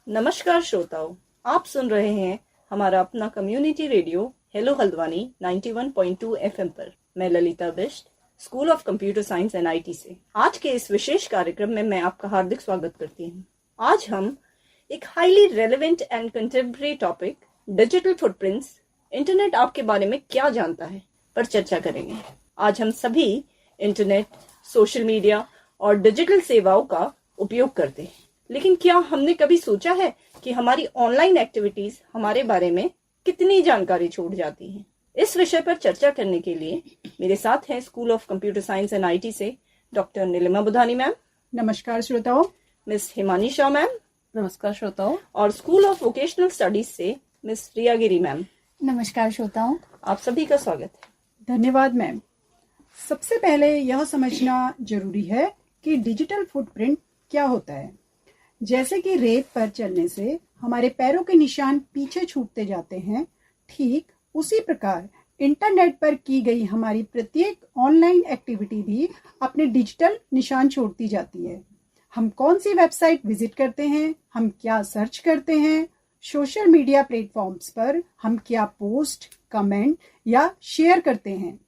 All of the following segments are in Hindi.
नमस्कार श्रोताओं, आप सुन रहे हैं हमारा अपना community radio hello Haldwani 91.2 FM पर। मैं Lalita Bisht, school of computer science and IT से। आज के इस विशेष कार्यक्रम में मैं आपका हार्दिक स्वागत करती हूँ। आज हम एक highly relevant and contemporary topic digital footprints, internet आपके बारे में क्या जानता है, पर चर्चा करेंगे। आज हम सभी इंटरनेट, सोशल मीडिया और डिजिटल सेवाओं का उपयोग करते हैं, लेकिन क्या हमने कभी सोचा है कि हमारी ऑनलाइन एक्टिविटीज हमारे बारे में कितनी जानकारी छोड़ जाती हैं? इस विषय पर चर्चा करने के लिए मेरे साथ हैं school of computer science and IT से डॉक्टर नीलिमा बुधानी मैम। नमस्कार श्रोताओं। Miss Himani Shah ma'am. नमस्कार श्रोताओं। और स्कूल ऑफ वोकेशनल स्टडीज से मिस रिया गिरी मैम। नमस्कार श्रोताओं। आप सभी का स्वागत है। धन्यवाद मैम। सबसे पहले यह समझना जरूरी है कि डिजिटल फुटप्रिंट क्या होता है। जैसे कि रेत पर चलने से हमारे पैरों के निशान पीछे छूटते जाते हैं, ठीक उसी प्रकार इंटरनेट पर की गई हमारी प्रत्येक ऑनलाइन एक्टिविटी भी अपने डिजिटल निशान छोड़ती जाती है। हम कौन सी वेबसाइट विजिट करते हैं, हम क्या सर्च करते हैं, सोशल मीडिया प्लेटफॉर्म्स पर हम क्या पोस्ट, कमेंट या शेयर करते हैं,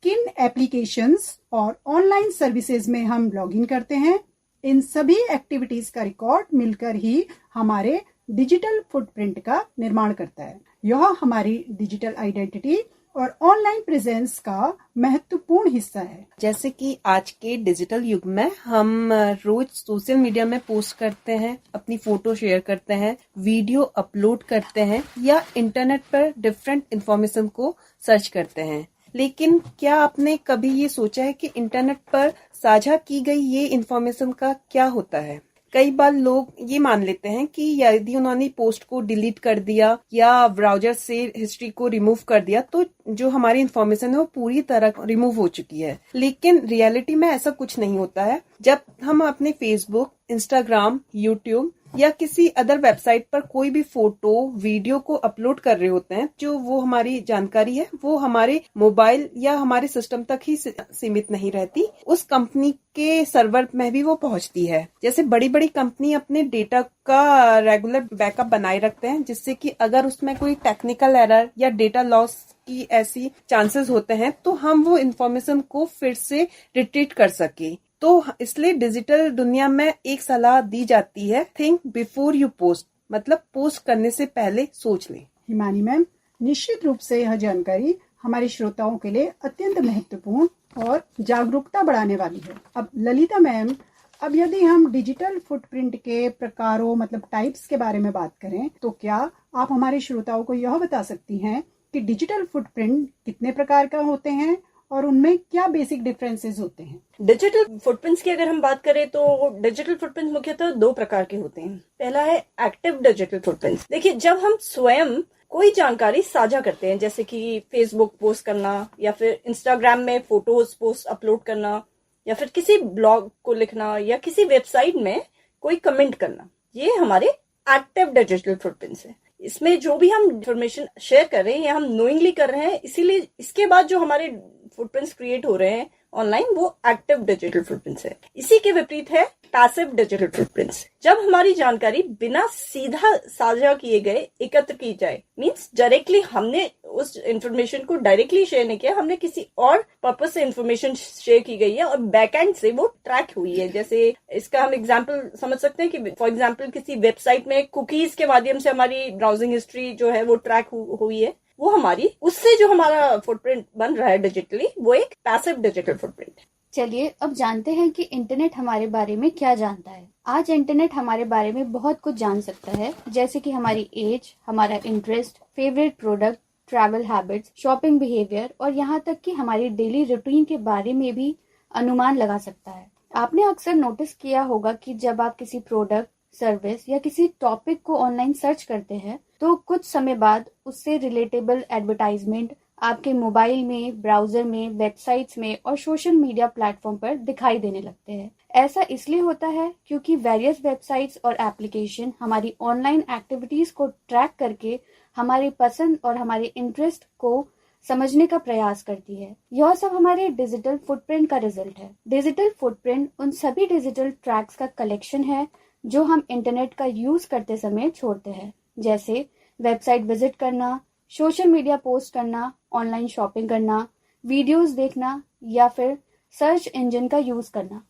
किन एप्लीकेशंस और ऑनलाइन सर्विसेज में हम लॉगिन करते हैं, इन सभी एक्टिविटीज का रिकॉर्ड मिलकर ही हमारे डिजिटल फुटप्रिंट का निर्माण करता है। यह हमारी डिजिटल आइडेंटिटी और ऑनलाइन प्रेजेंस का महत्वपूर्ण हिस्सा है। जैसे कि आज के डिजिटल युग में हम रोज सोशल मीडिया में पोस्ट करते हैं, अपनी फोटो शेयर करते हैं, वीडियो अपलोड करते हैं या इंटरनेट पर डिफरेंट इंफॉर्मेशन को सर्च करते हैं। लेकिन क्या आपने कभी ये सोचा है कि इंटरनेट पर साझा की गई ये इंफॉर्मेशन का क्या होता है? कई बार लोग ये मान लेते हैं कि यदि उन्होंने पोस्ट को डिलीट कर दिया या ब्राउजर से हिस्ट्री को रिमूव कर दिया तो जो हमारी इंफॉर्मेशन है वो पूरी तरह रिमूव हो चुकी है। लेकिन रियलिटी में ऐसा कुछ नहीं होता है। जब हम अपने फेसबुक, इंस्टाग्राम, यूट्यूब या किसी अदर वेबसाइट पर कोई भी फोटो, वीडियो को अपलोड कर रहे होते हैं, जो वो हमारी जानकारी है वो हमारे मोबाइल या हमारे सिस्टम तक ही सीमित नहीं रहती, उस कंपनी के सर्वर में भी वो पहुंचती है। जैसे बड़ी बड़ी कंपनी अपने डेटा का रेगुलर बैकअप बनाए रखते हैं, जिससे कि अगर उसमें कोई टेक्निकल एरर या डेटा लॉस की ऐसी चांसेस होते हैं तो हम वो इन्फॉर्मेशन को फिर से रिट्रीट कर सके। तो इसलिए डिजिटल दुनिया में एक सलाह दी जाती है, थिंक बिफोर यू पोस्ट, मतलब पोस्ट करने से पहले सोच लें। हिमानी मैम, निश्चित रूप से यह जानकारी हमारे श्रोताओं के लिए अत्यंत महत्वपूर्ण और जागरूकता बढ़ाने वाली है। अब ललिता मैम, अब यदि हम डिजिटल फुटप्रिंट के प्रकारों मतलब टाइप्स के बारे में बात करें तो क्या आप हमारे श्रोताओं को यह बता सकती हैं कि डिजिटल फुटप्रिंट कितने प्रकार का होते हैं और उनमें क्या बेसिक डिफरेंसेस होते हैं? डिजिटल फुटप्रिंट्स की अगर हम बात करें तो डिजिटल फुटप्रिंट्स मुख्यतः दो प्रकार के होते हैं। पहला है एक्टिव डिजिटल फुटप्रिंट्स। देखिए, जब हम स्वयं कोई जानकारी साझा करते हैं, जैसे कि फेसबुक पोस्ट करना या फिर इंस्टाग्राम में फोटोज पोस्ट अपलोड करना या फिर किसी ब्लॉग को लिखना या किसी वेबसाइट में कोई कमेंट करना, ये हमारे एक्टिव डिजिटल फुटप्रिंट्स है। इसमें जो भी हम इंफॉर्मेशन शेयर कर रहे हैं या हम नोइंगली कर रहे हैं, इसीलिए इसके बाद जो हमारे फुटप्रिंट्स क्रिएट हो रहे हैं ऑनलाइन, वो एक्टिव डिजिटल फुटप्रिंट्स है। इसी के विपरीत है पैसिव डिजिटल फुटप्रिंट्स। जब हमारी जानकारी बिना सीधा साझा किए गए एकत्र की जाए, मींस डायरेक्टली हमने उस इंफॉर्मेशन को डायरेक्टली शेयर नहीं किया, हमने किसी और पर्पस से इंफॉर्मेशन शेयर की गई है और बैकएंड से वो ट्रैक हुई है। जैसे इसका हम एग्जांपल समझ सकते हैं कि फॉर एग्जांपल किसी वेबसाइट में कुकीज के माध्यम से हमारी ब्राउजिंग हिस्ट्री जो है वो ट्रैक हुई है, वो हमारी उससे जो हमारा फुटप्रिंट बन रहा है डिजिटली, वो एक पैसिव डिजिटल फुटप्रिंट है। चलिए अब जानते हैं कि इंटरनेट हमारे बारे में क्या जानता है। आज इंटरनेट हमारे बारे में बहुत कुछ जान सकता है, जैसे कि हमारी एज, हमारा interest, favourite product, travel habits, shopping behaviour और यहाँ तक कि हमारी डेली रूटीन के बारे में भी अनुमान लगा सकता है। आपने अक्सर नोटिस किया होगा कि जब आप किसी प्रोडक्ट, सर्विस या किसी टॉपिक को ऑनलाइन सर्च करते हैं तो कुछ समय बाद उससे रिलेटेबल एडवर्टाइजमेंट आपके मोबाइल में, ब्राउजर में, वेबसाइट्स में और सोशल मीडिया प्लेटफॉर्म पर दिखाई देने लगते हैं। ऐसा इसलिए होता है क्योंकि वेरियस वेबसाइट्स और एप्लीकेशन हमारी ऑनलाइन एक्टिविटीज को ट्रैक करके हमारी पसंद और हमारे इंटरेस्ट को समझने का प्रयास करती है। यह सब हमारे डिजिटल फुटप्रिंट का रिजल्ट है। डिजिटल फुटप्रिंट उन सभी डिजिटल ट्रैक्स का कलेक्शन है जो हम इंटरनेट का यूज करते समय छोड़ते हैं, जैसे वेबसाइट विजिट करना, सोशल मीडिया पोस्ट करना, ऑनलाइन शॉपिंग करना, वीडियोस देखना या फिर सर्च इंजन का यूज करना।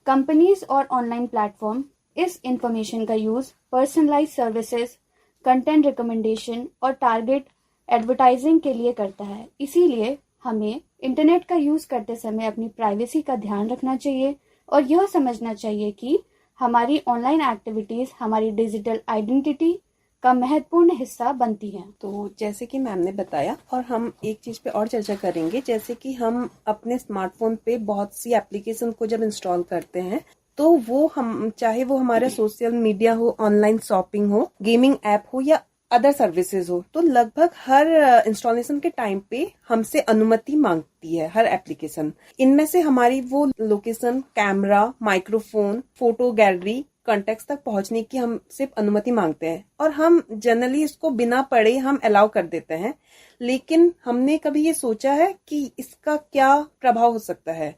कंपनीज और ऑनलाइन प्लेटफॉर्म इस इंफॉर्मेशन का use personalize services, content recommendation और टारगेट एडवर्टाइजिंग के लिए करता है। इसीलिए हमें इंटरनेट का यूज करते समय अपनी प्राइवेसी का ध्यान रखना चाहिए और यह समझना चाहिए कि हमारी ऑनलाइन एक्टिविटीज हमारी डिजिटल आइडेंटिटी का महत्वपूर्ण हिस्सा बनती हैं। तो जैसे कि मैम ने बताया, और हम एक चीज पे और चर्चा करेंगे, जैसे कि हम अपने स्मार्टफोन पे बहुत सी एप्लीकेशन को जब इंस्टॉल करते हैं तो वो हम चाहे वो हमारा सोशल मीडिया हो, ऑनलाइन शॉपिंग हो, गेमिंग ऐप हो या अदर सर्विसेज हो, तो लगभग हर इंस्टॉलेशन के टाइम पे हमसे अनुमति मांगती है हर एप्लीकेशन। इनमें से हमारी वो location, camera, microphone, photo gallery, contact तक पहुंचने की हम सिर्फ अनुमति मांगते हैं और हम जनरली इसको बिना पढ़े हम अलाउ कर देते हैं। लेकिन हमने कभी ये सोचा है कि इसका क्या प्रभाव हो सकता है?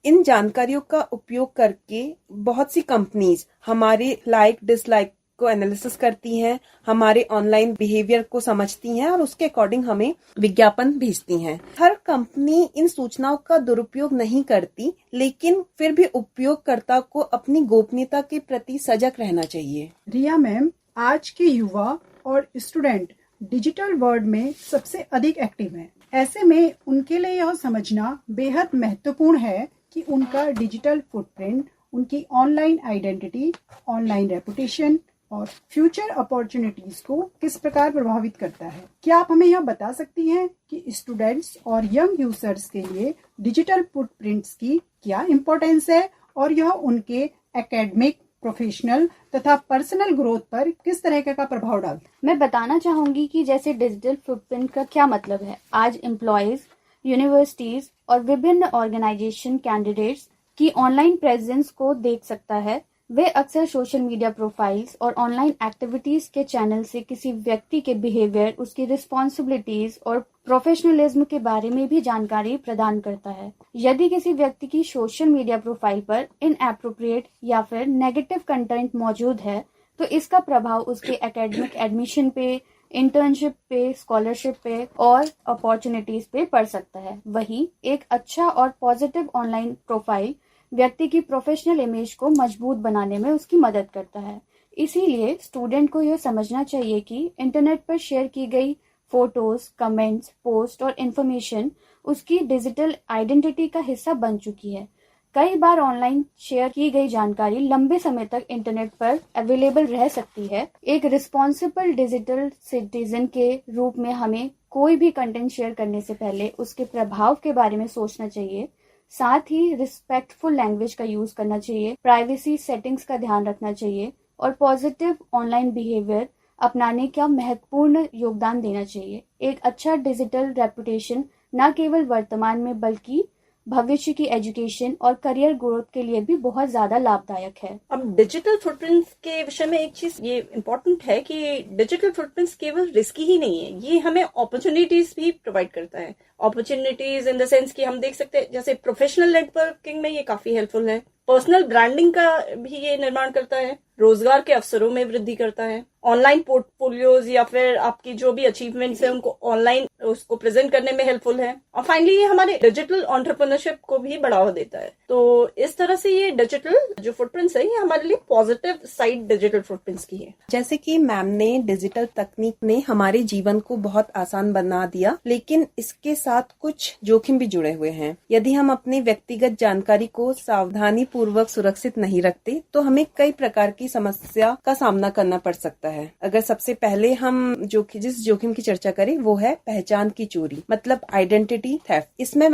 इन जानकारियों का उपयोग करके बहुत सी कंपनीज हमारे लाइक डिसलाइक को एनालिसिस करती हैं, हमारे ऑनलाइन बिहेवियर को समझती हैं और उसके अकॉर्डिंग हमें विज्ञापन भेजती हैं। हर कंपनी इन सूचनाओं का दुरुपयोग नहीं करती, लेकिन फिर भी उपयोगकर्ता को अपनी गोपनीयता के प्रति सजग रहना चाहिए। रिया मैम, आज के युवा और स्टूडेंट डिजिटल वर्ल्ड में सबसे अधिक एक्टिव हैं। ऐसे में उनके लिए यह समझना बेहद महत्वपूर्ण है कि उनका डिजिटल फुटप्रिंट उनकी ऑनलाइन आइडेंटिटी, ऑनलाइन रेपुटेशन और फ्यूचर अपॉर्चुनिटीज को किस प्रकार प्रभावित करता है। क्या आप हमें यह बता सकती हैं कि स्टूडेंट्स और यंग यूजर्स के लिए डिजिटल फुटप्रिंट्स की क्या इम्पोर्टेंस है और यह उनके एकेडमिक, प्रोफेशनल तथा पर्सनल ग्रोथ पर किस तरह का प्रभाव डालता है? मैं बताना चाहूंगी कि जैसे डिजिटल फुटप्रिंट का क्या मतलब है। आज एम्प्लॉयज, यूनिवर्सिटीज और विभिन्न ऑर्गेनाइजेशन कैंडिडेट्स की ऑनलाइन प्रेजेंस को देख सकता है। वे अक्सर सोशल मीडिया प्रोफाइल्स और ऑनलाइन एक्टिविटीज के चैनल से किसी व्यक्ति के बिहेवियर, उसकी रिस्पॉन्सिबिलिटीज और प्रोफेशनलिज्म के बारे में भी जानकारी प्रदान करता है। यदि किसी व्यक्ति की सोशल मीडिया प्रोफाइल पर इनएप्रोप्रिएट या फिर नेगेटिव कंटेंट मौजूद है, तो इसका प्रभाव उसके एकेडमिक एडमिशन पे, इंटर्नशिप पे, स्कॉलरशिप पे और अपॉर्चुनिटीज पे पड़ सकता है। वहीं एक अच्छा और पॉजिटिव ऑनलाइन प्रोफाइल व्यक्ति की प्रोफेशनल इमेज को मजबूत बनाने में उसकी मदद करता है। इसीलिए स्टूडेंट को यह समझना चाहिए कि इंटरनेट पर शेयर की गई फोटोज, कमेंट्स, पोस्ट और इन्फॉर्मेशन उसकी डिजिटल आइडेंटिटी का हिस्सा बन चुकी है। कई बार ऑनलाइन शेयर की गई जानकारी लंबे समय तक इंटरनेट पर अवेलेबल रह सकती है। एक रिस्पॉन्सिबल डिजिटल सिटीजन के रूप में हमें कोई भी कंटेंट शेयर करने से पहले उसके प्रभाव के बारे में सोचना चाहिए। साथ ही रिस्पेक्टफुल लैंग्वेज का यूज करना चाहिए, प्राइवेसी सेटिंग्स का ध्यान रखना चाहिए और पॉजिटिव ऑनलाइन बिहेवियर अपनाने का महत्वपूर्ण योगदान देना चाहिए। एक अच्छा डिजिटल रेपुटेशन न केवल वर्तमान में बल्कि भविष्य की एजुकेशन और करियर ग्रोथ के लिए भी बहुत ज्यादा लाभदायक है। अब डिजिटल फुटप्रिंट्स के विषय में एक चीज ये इम्पोर्टेंट है कि डिजिटल फुटप्रिंट्स केवल रिस्की ही नहीं है, ये हमें अपॉर्चुनिटीज भी प्रोवाइड करता है। अपॉर्चुनिटीज इन द सेंस कि हम देख सकते हैं जैसे प्रोफेशनल नेटवर्किंग में ये काफी हेल्पफुल है, पर्सनल ब्रांडिंग का भी ये निर्माण करता है, रोजगार के अवसरों में वृद्धि करता है, ऑनलाइन पोर्टफोलियोज या फिर आपकी जो भी अचीवमेंट्स है उनको ऑनलाइन उसको प्रेजेंट करने में हेल्पफुल है, और फाइनली ये हमारे डिजिटल एंटरप्रेन्योरशिप को भी बढ़ावा देता है। तो इस तरह से ये डिजिटल जो फुटप्रिंट्स है ये हमारे लिए पॉजिटिव साइड डिजिटल फुटप्रिंट्स की है। जैसे कि मैम ने, डिजिटल तकनीक ने हमारे जीवन को बहुत आसान बना दिया, लेकिन इसके साथ कुछ जोखिम भी जुड़े हुए हैं। यदि हम अपनी व्यक्तिगत जानकारी को सावधानी पूर्वक सुरक्षित नहीं रखते तो हमें कई प्रकार की समस्या का सामना करना पड़ सकता है। अगर सबसे पहले हम जिस जोखिम की चर्चा करें वो है पहचान की चोरी, मतलब आइडेंटिटी थेफ्ट। इसमें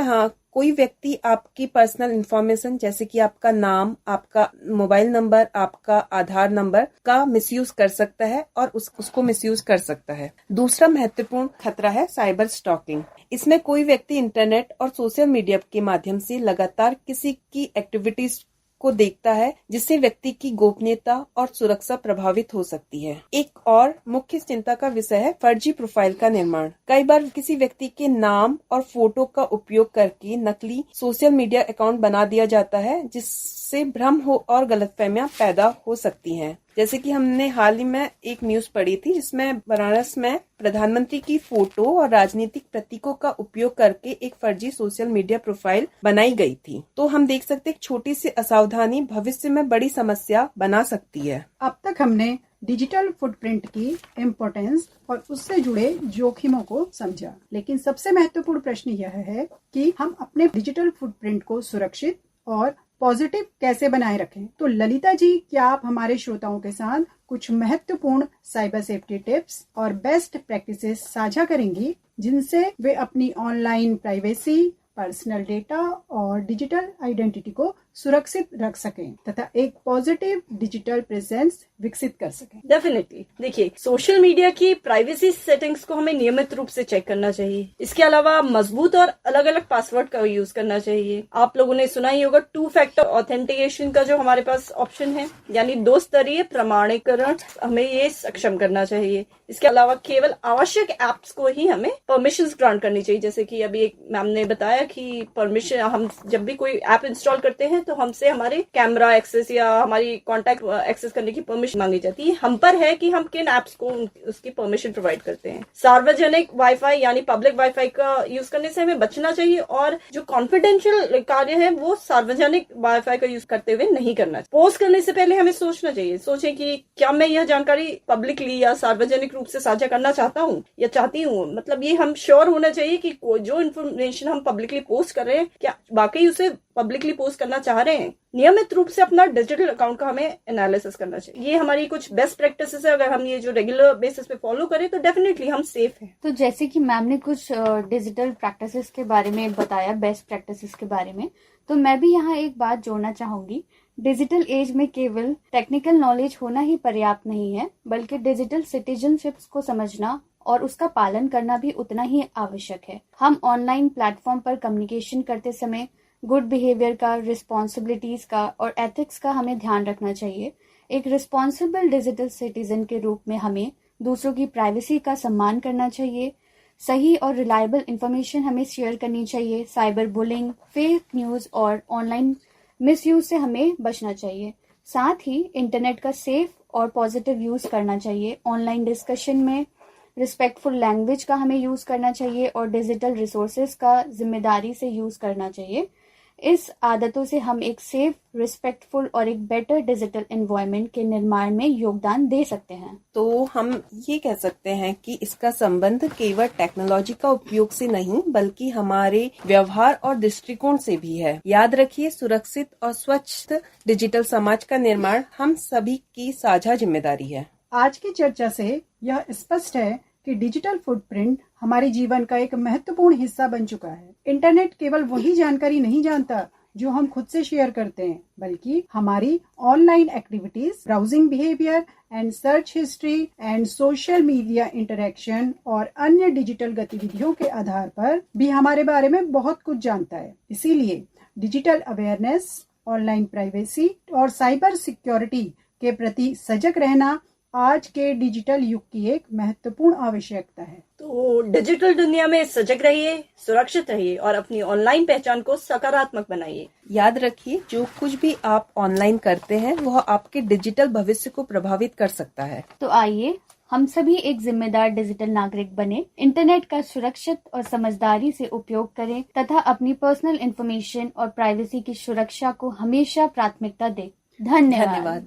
कोई व्यक्ति आपकी पर्सनल इंफॉर्मेशन जैसे कि आपका नाम, आपका मोबाइल नंबर, आपका आधार नंबर का मिसयूज कर सकता है और उसको मिसयूज कर सकता है। दूसरा महत्वपूर्ण खतरा है साइबर स्टॉकिंग। इसमें कोई व्यक्ति इंटरनेट और सोशल मीडिया के माध्यम से लगातार किसी की एक्टिविटीज को देखता है, जिससे व्यक्ति की गोपनीयता और सुरक्षा प्रभावित हो सकती है। एक और मुख्य चिंता का विषय है फर्जी प्रोफाइल का निर्माण। कई बार किसी व्यक्ति के नाम और फोटो का उपयोग करके नकली सोशल मीडिया अकाउंट बना दिया जाता है, जिससे भ्रम हो और गलतफहमियां पैदा हो सकती हैं। जैसे कि हमने हाल ही में एक न्यूज पढ़ी थी जिसमें बनारस में प्रधानमंत्री की फोटो और राजनीतिक प्रतीकों का उपयोग करके एक फर्जी सोशल मीडिया प्रोफाइल बनाई गई थी। तो हम देख सकते हैं छोटी सी असावधानी भविष्य में बड़ी समस्या बना सकती है। अब तक हमने डिजिटल फुटप्रिंट की इम्पोर्टेंस और उससे जुड़े जोखिमों को समझा, लेकिन सबसे महत्वपूर्ण प्रश्न यह है कि हम अपने डिजिटल फुटप्रिंट को सुरक्षित और पॉजिटिव कैसे बनाए रखें। तो ललिता जी, क्या आप हमारे श्रोताओं के साथ कुछ महत्वपूर्ण साइबर सेफ्टी टिप्स और बेस्ट प्रैक्टिसेस साझा करेंगी, जिनसे वे अपनी ऑनलाइन प्राइवेसी, पर्सनल डेटा और डिजिटल आइडेंटिटी को सुरक्षित रख सकें तथा एक पॉजिटिव डिजिटल प्रेजेंस विकसित कर सकें? डेफिनेटली। देखिए, सोशल मीडिया की प्राइवेसी सेटिंग्स को हमें नियमित रूप से चेक करना चाहिए। इसके अलावा मजबूत और अलग अलग पासवर्ड का यूज करना चाहिए। आप लोगों ने सुना ही होगा 2 फैक्टर ऑथेंटिकेशन का जो हमारे पास ऑप्शन है, यानी 2 स्तरीय प्रमाणीकरण, हमें ये सक्षम करना चाहिए। इसके अलावा केवल आवश्यक एप्स को ही हमें परमिशंस ग्रांट करनी चाहिए। जैसे कि अभी एक मैम ने बताया कि परमिशन, हम जब भी कोई ऐप इंस्टॉल करते हैं तो हमसे हमारे कैमरा एक्सेस या हमारी कॉन्टैक्ट एक्सेस करने की परमिशन मांगी जाती है। हम पर है कि हम किन एप्स को उसकी परमिशन प्रोवाइड करते हैं। सार्वजनिक वाईफाई यानी पब्लिक वाईफाई का यूज करने से हमें बचना चाहिए और जो कॉन्फिडेंशियल कार्य है वो सार्वजनिक वाईफाई का यूज करते हुए नहीं करना चाहिए। पोस्ट करने से पहले हमें सोचना चाहिए, सोचें कि क्या मैं यह जानकारी पब्लिकली या सार्वजनिक रूप से साझा करना चाहता हूँ या चाहती हूँ। मतलब ये हम श्योर होना चाहिए कि जो इन्फॉर्मेशन हम पब्लिकली पोस्ट कर रहे हैं, क्या वाकई उसे पब्लिकली पोस्ट करना चाह रहे हैं। नियमित रूप से अपना डिजिटल अकाउंट का हमें एनालिसिस करना चाहिए। ये हमारी कुछ बेस्ट प्रैक्टिसेस है। अगर हम ये जो रेगुलर बेसिस पे फॉलो करें तो डेफिनेटली हम सेफ हैं। तो जैसे कि मैम ने कुछ डिजिटल प्रैक्टिसेस के बारे में बताया, बेस्ट प्रैक्टिसेस के बारे में, तो मैं भी यहाँ एक बात जोड़ना चाहूंगी। डिजिटल एज में केवल टेक्निकल नॉलेज होना ही पर्याप्त नहीं है, बल्कि डिजिटल सिटीजनशिप्स को समझना और उसका पालन करना भी उतना ही आवश्यक है। हम ऑनलाइन प्लेटफॉर्म पर कम्युनिकेशन करते समय गुड बिहेवियर का, रिस्पॉन्सिबिलिटीज का और एथिक्स का हमें ध्यान रखना चाहिए। एक रिस्पॉन्सिबल डिजिटल सिटीजन के रूप में हमें दूसरों की प्राइवेसी का सम्मान करना चाहिए। सही और रिलायबल इंफॉर्मेशन हमें शेयर करनी चाहिए। साइबर बुलिंग, फेक न्यूज और ऑनलाइन मिसयूज से हमें बचना चाहिए। साथ ही इंटरनेट का सेफ और पॉजिटिव यूज करना चाहिए। ऑनलाइन डिस्कशन में रिस्पेक्टफुल लैंग्वेज का हमें यूज करना चाहिए और डिजिटल रिसोर्सेज का जिम्मेदारी से यूज करना चाहिए। इस आदतों से हम एक सेफ, रिस्पेक्टफुल और एक बेटर डिजिटल एनवायरनमेंट के निर्माण में योगदान दे सकते हैं। तो हम ये कह सकते हैं कि इसका संबंध केवल टेक्नोलॉजी का उपयोग से नहीं, बल्कि हमारे व्यवहार और दृष्टिकोण से भी है। याद रखिए, सुरक्षित और स्वच्छ डिजिटल समाज का निर्माण हम सभी की साझा जिम्मेदारी है। आज की चर्चा से यह स्पष्ट है कि डिजिटल फुटप्रिंट हमारे जीवन का एक महत्वपूर्ण हिस्सा बन चुका है। इंटरनेट केवल वही जानकारी नहीं जानता जो हम खुद से शेयर करते हैं, बल्कि हमारी online activities, browsing behaviour and search history and social media interaction और अन्य डिजिटल गतिविधियों के आधार पर भी हमारे बारे में बहुत कुछ जानता है। इसीलिए डिजिटल अवेयरनेस, ऑनलाइन प्राइवेसी और साइबर सिक्योरिटी के प्रति सजग रहना आज के डिजिटल युग की एक महत्वपूर्ण आवश्यकता है। तो डिजिटल दुनिया में सजग रहिए, सुरक्षित रहिए और अपनी ऑनलाइन पहचान को सकारात्मक बनाइए। याद रखिए, जो कुछ भी आप ऑनलाइन करते हैं वह आपके डिजिटल भविष्य को प्रभावित कर सकता है। तो आइए हम सभी एक जिम्मेदार डिजिटल नागरिक बने, इंटरनेट का सुरक्षित और समझदारी से उपयोग करें तथा अपनी पर्सनल इंफॉर्मेशन और प्राइवेसी की सुरक्षा को हमेशा प्राथमिकता दें। धन्यवाद।